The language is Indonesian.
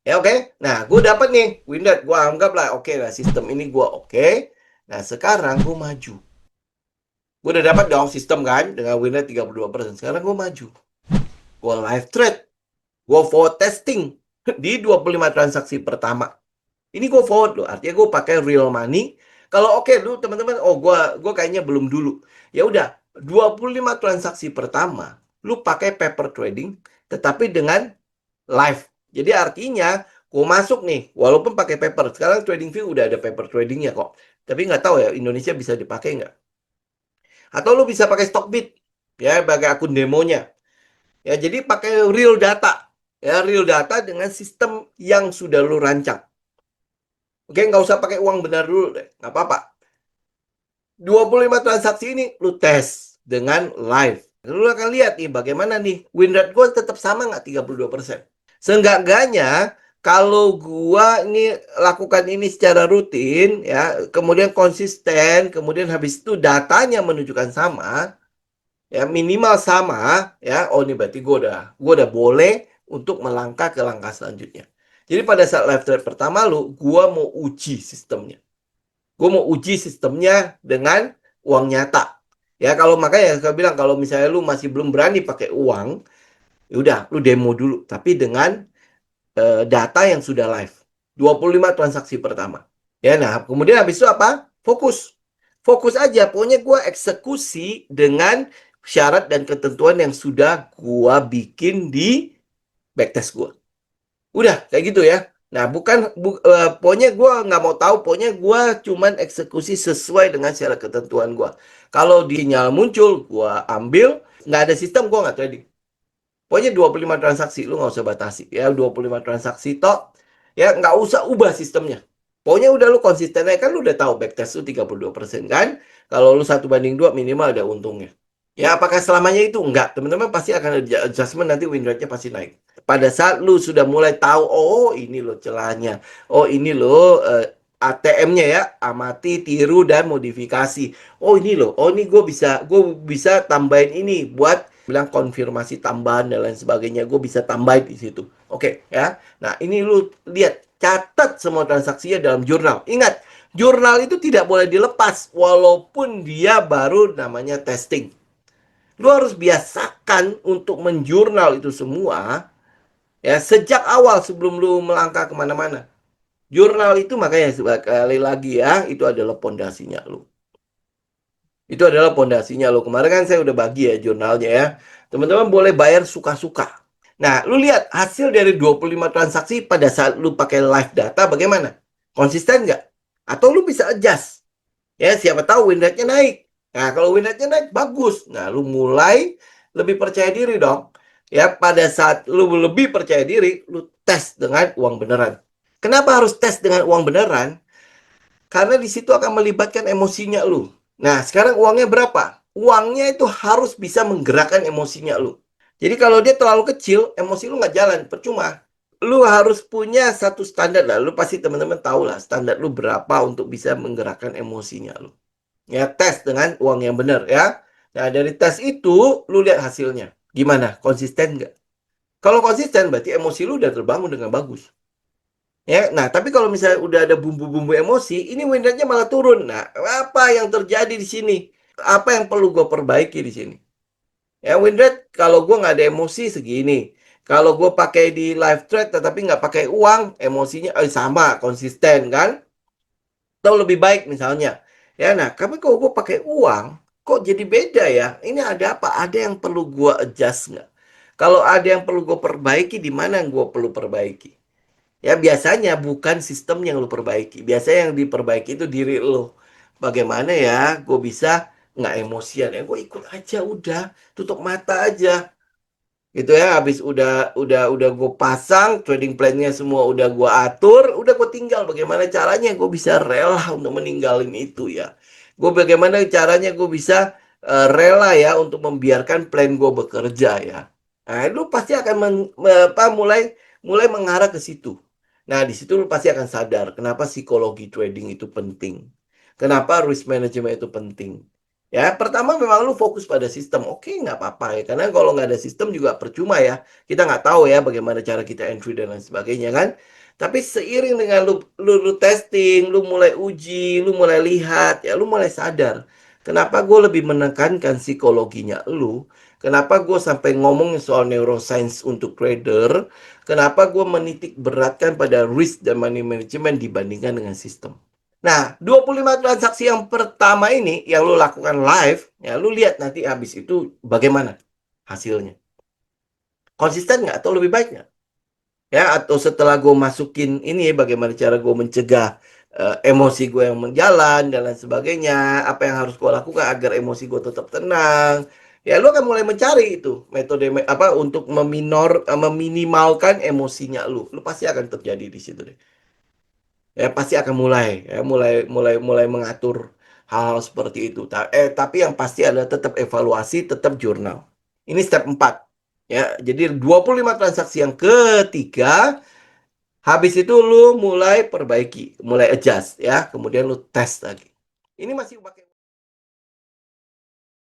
Ya oke. Nah, gue dapat nih Winred. Gue anggap lah oke lah sistem ini gue oke. Nah, sekarang gue maju. Gue udah dapat dong sistem kan dengan Winred 32%. Sekarang gue maju. Gue live trade. Gue forward testing di 25 transaksi pertama. Ini gue forward loh. Artinya gue pakai real money. Kalau oke lu teman-teman, oh gue kayaknya belum dulu. Ya udah, 25 transaksi pertama lu pakai paper trading tetapi dengan live. Jadi artinya gue masuk nih, walaupun pakai paper. Sekarang TradingView udah ada paper tradingnya kok. Tapi nggak tahu ya Indonesia bisa dipakai nggak? Atau lu bisa pakai Stockbit ya, pakai akun demonya. Ya, jadi pakai real data. Ya, real data dengan sistem yang sudah lu rancang. Oke, nggak usah pakai uang benar dulu deh. Nggak apa-apa. 25 transaksi ini lu tes dengan live. Lu akan lihat nih bagaimana nih win rate gue tetap sama nggak 32%. Seenggaknya kalau gua ini lakukan ini secara rutin ya, kemudian konsisten, kemudian habis itu datanya menunjukkan sama, ya minimal sama ya. Oh ini berarti gua udah boleh untuk melangkah ke langkah selanjutnya. Jadi pada saat live trade pertama lu, gua mau uji sistemnya. Gue mau uji sistemnya dengan uang nyata. Ya kalau makanya saya bilang kalau misalnya lu masih belum berani pakai uang, ya udah lu demo dulu tapi dengan data yang sudah live. 25 transaksi pertama. Ya, nah kemudian habis itu apa? Fokus. Fokus aja. Pokoknya gue eksekusi dengan syarat dan ketentuan yang sudah gue bikin di backtest gue. Udah, kayak gitu ya. Nah, pokoknya gue nggak mau tahu, pokoknya gue cuman eksekusi sesuai dengan syarat ketentuan gue. Kalau di sinyal muncul, gue ambil, nggak ada sistem, gue nggak trading. Pokoknya 25 transaksi, lu nggak usah batasi. Ya, 25 transaksi tok. Ya, nggak usah ubah sistemnya. Pokoknya udah lu konsisten aja, kan lu udah tahu backtest lu 32% kan. Kalau lu 1:2 minimal ada untungnya. Ya, apakah selamanya itu? Enggak. Teman-teman pasti akan ada adjustment, nanti win rate-nya pasti naik. Pada saat lu sudah mulai tahu, oh ini loh celahnya. Oh ini loh ATM-nya ya, amati, tiru, dan modifikasi. Oh ini loh, oh ini gue bisa tambahin ini buat bilang konfirmasi tambahan dan lain sebagainya. Gue bisa tambahin di situ. Oke ya. Nah ini lu lihat, catat semua transaksinya dalam jurnal. Ingat, jurnal itu tidak boleh dilepas walaupun dia baru namanya testing. Lu harus biasakan untuk menjurnal itu semua ya sejak awal sebelum lu melangkah kemana-mana. Jurnal itu makanya sekali lagi ya, itu adalah pondasinya lu. Itu adalah pondasinya lo. Kemarin kan saya udah bagi ya jurnalnya ya. Teman-teman boleh bayar suka-suka. Nah, lu lihat hasil dari 25 transaksi pada saat lu pakai live data bagaimana? Konsisten nggak? Atau lu bisa adjust? Ya, siapa tahu win rate-nya naik. Nah, kalau win rate-nya naik, bagus. Nah, lu mulai lebih percaya diri dong. Ya, pada saat lu lebih percaya diri, lu tes dengan uang beneran. Kenapa harus tes dengan uang beneran? Karena di situ akan melibatkan emosinya lu. Nah, sekarang uangnya berapa? Uangnya itu harus bisa menggerakkan emosinya lu. Jadi kalau dia terlalu kecil, emosi lu nggak jalan, percuma. Lu harus punya satu standar lah. Lu pasti teman-teman tahu lah standar lu berapa untuk bisa menggerakkan emosinya lu. Ya, tes dengan uang yang benar ya. Nah, dari tes itu, lu lihat hasilnya. Gimana? Konsisten nggak? Kalau konsisten, berarti emosi lu udah terbangun dengan bagus. Ya, nah tapi kalau misalnya udah ada bumbu-bumbu emosi, ini win rate-nya malah turun. Nah, apa yang terjadi di sini? Apa yang perlu gue perbaiki di sini? Ya, win rate kalau gue nggak ada emosi segini. Kalau gue pakai di live trade tetapi nggak pakai uang, emosinya sama, konsisten kan? Atau lebih baik misalnya. Ya, nah, tapi kalau gue pakai uang, kok jadi beda ya? Ini ada apa? Ada yang perlu gue adjust nggak? Kalau ada yang perlu gue perbaiki, di mana yang gue perlu perbaiki? Ya biasanya bukan sistem yang lu perbaiki. Biasanya yang diperbaiki itu diri lu. Bagaimana ya gue bisa nggak emosian ya? Gue ikut aja udah, tutup mata aja. Gitu ya, habis udah gue pasang trading plan-nya semua udah gue atur, udah gue tinggal bagaimana caranya gue bisa rela untuk meninggalin itu ya. Gue bagaimana caranya gue bisa rela ya untuk membiarkan plan gue bekerja ya. Nah, lu pasti akan mulai mulai mengarah ke situ. Nah, di situ lu pasti akan sadar kenapa psikologi trading itu penting. Kenapa risk management itu penting. Ya, pertama memang lu fokus pada sistem. Oke, nggak apa-apa ya. Karena kalau nggak ada sistem juga percuma ya. Kita nggak tahu ya bagaimana cara kita entry dan lain sebagainya kan. Tapi seiring dengan lu testing, lu mulai uji, lu mulai lihat, ya lu mulai sadar. Kenapa gue lebih menekankan psikologinya lu? Kenapa gue sampai ngomongin soal neuroscience untuk trader? Kenapa gue menitik beratkan pada risk dan money management dibandingkan dengan sistem? Nah, 25 transaksi yang pertama ini yang lu lakukan live, ya lu lihat nanti habis itu bagaimana hasilnya. Konsisten nggak atau lebih baik nggak? Ya, atau setelah gue masukin ini bagaimana cara gue mencegah emosi gue yang menjalan dan lain sebagainya, apa yang harus gue lakukan agar emosi gue tetap tenang. Ya, lu akan mulai mencari itu metode apa untuk meminimalkan emosinya lu. Lu pasti akan terjadi di situ deh. Ya pasti akan mulai mengatur hal-hal seperti itu. Tapi yang pasti adalah tetap evaluasi, tetap jurnal. Ini step 4. Ya, jadi 25 transaksi yang ketiga, habis itu lu mulai perbaiki, mulai adjust ya, kemudian lu tes lagi. Ini masih pakai